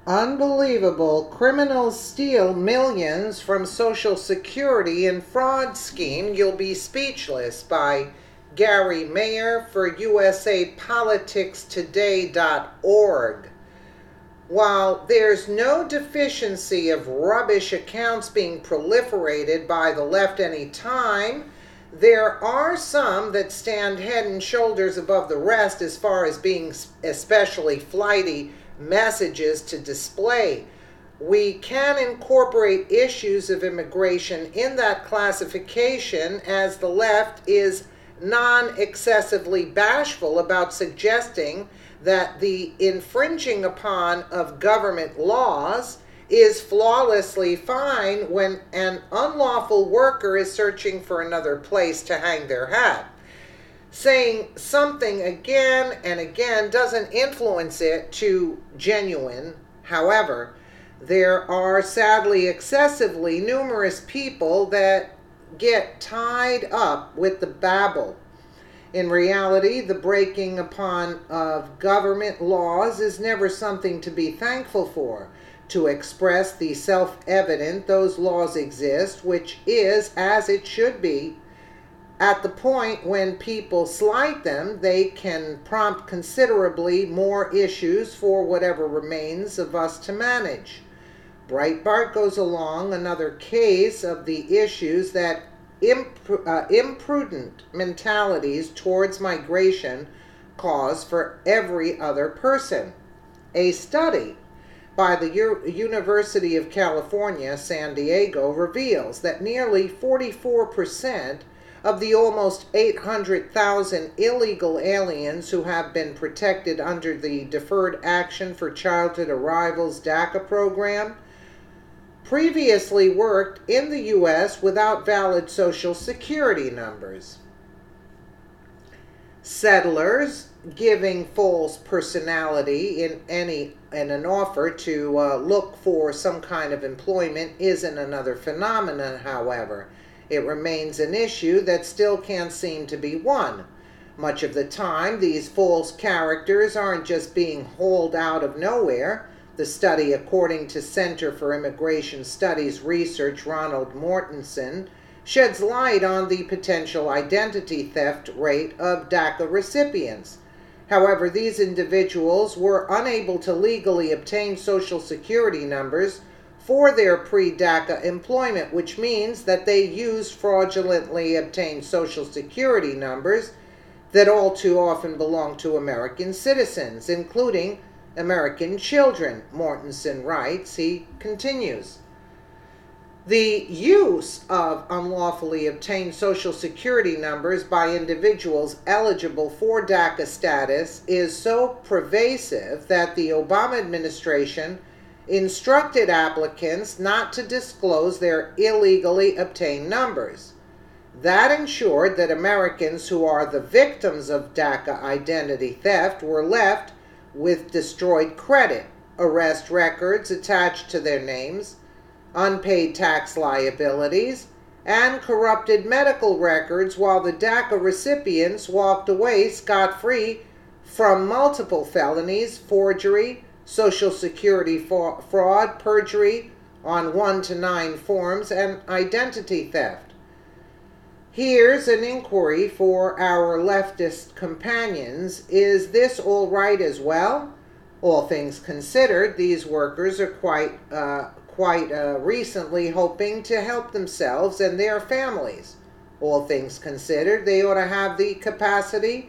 Unbelievable. Criminals steal millions from Social Security in fraud scheme. You'll be speechless, by Gary Mayer for USAPoliticsToday.org. While there's no deficiency of rubbish accounts being proliferated by the left any time, there are some that stand head and shoulders above the rest as far as being especially flighty messages to display. We can incorporate issues of immigration in that classification, as the left is non-excessively bashful about suggesting that the infringing upon of government laws is flawlessly fine when an unlawful worker is searching for another place to hang their hat. Saying something again and again doesn't influence it to genuine. However, there are sadly excessively numerous people that get tied up with the babble. In reality, the breaking upon of government laws is never something to be thankful for. To express the self-evident, those laws exist, which is as it should be. At the point when people slight them, they can prompt considerably more issues for whatever remains of us to manage. Breitbart goes along another case of the issues that imprudent mentalities towards migration cause for every other person. A study by the University of California, San Diego, reveals that nearly 44% of the almost 800,000 illegal aliens who have been protected under the Deferred Action for Childhood Arrivals DACA program previously worked in the U.S. without valid Social Security numbers. Settlers giving false personality in an offer to look for some kind of employment isn't another phenomenon, however. It remains an issue that still can't seem to be won. Much of the time, these false characters aren't just being hauled out of nowhere. The study, according to Center for Immigration Studies research Ronald Mortensen, sheds light on the potential identity theft rate of DACA recipients. However, these individuals were unable to legally obtain Social Security numbers for their pre-DACA employment, which means that they used fraudulently obtained Social Security numbers that all too often belong to American citizens, including American children, Mortensen writes. He continues, the use of unlawfully obtained Social Security numbers by individuals eligible for DACA status is so pervasive that the Obama administration instructed applicants not to disclose their illegally obtained numbers. That ensured that Americans who are the victims of DACA identity theft were left with destroyed credit, arrest records attached to their names, unpaid tax liabilities, and corrupted medical records, while the DACA recipients walked away scot-free from multiple felonies, forgery, Social Security fraud, perjury on 1 to 9 forms, and identity theft. Here's an inquiry for our leftist companions. Is this all right as well? All things considered, these workers are quite recently hoping to help themselves and their families. All things considered, they ought to have the capacity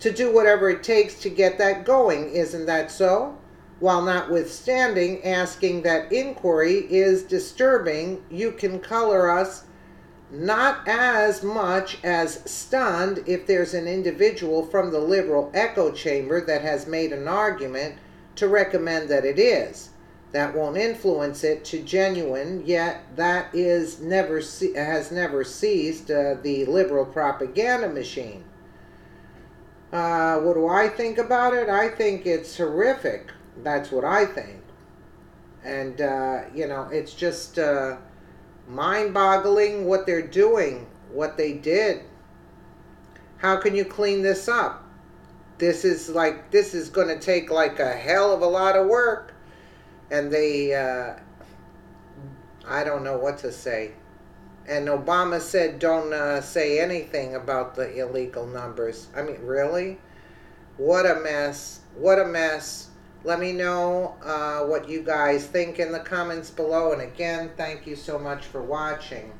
to do whatever it takes to get that going. Isn't that so? While notwithstanding asking that inquiry is disturbing, you can color us not as much as stunned if there's an individual from the liberal echo chamber that has made an argument to recommend that it is. That won't influence it to genuine, yet that has never ceased the liberal propaganda machine. What do I think about it? I think it's horrific. That's what I think. And, it's just mind-boggling what they're doing, what they did. How can you clean this up? This is going to take like a hell of a lot of work. and they, I don't know what to say. And Obama said don't say anything about the illegal numbers. I mean, really? What a mess. What a mess. Let me know what you guys think in the comments below. And again, thank you so much for watching.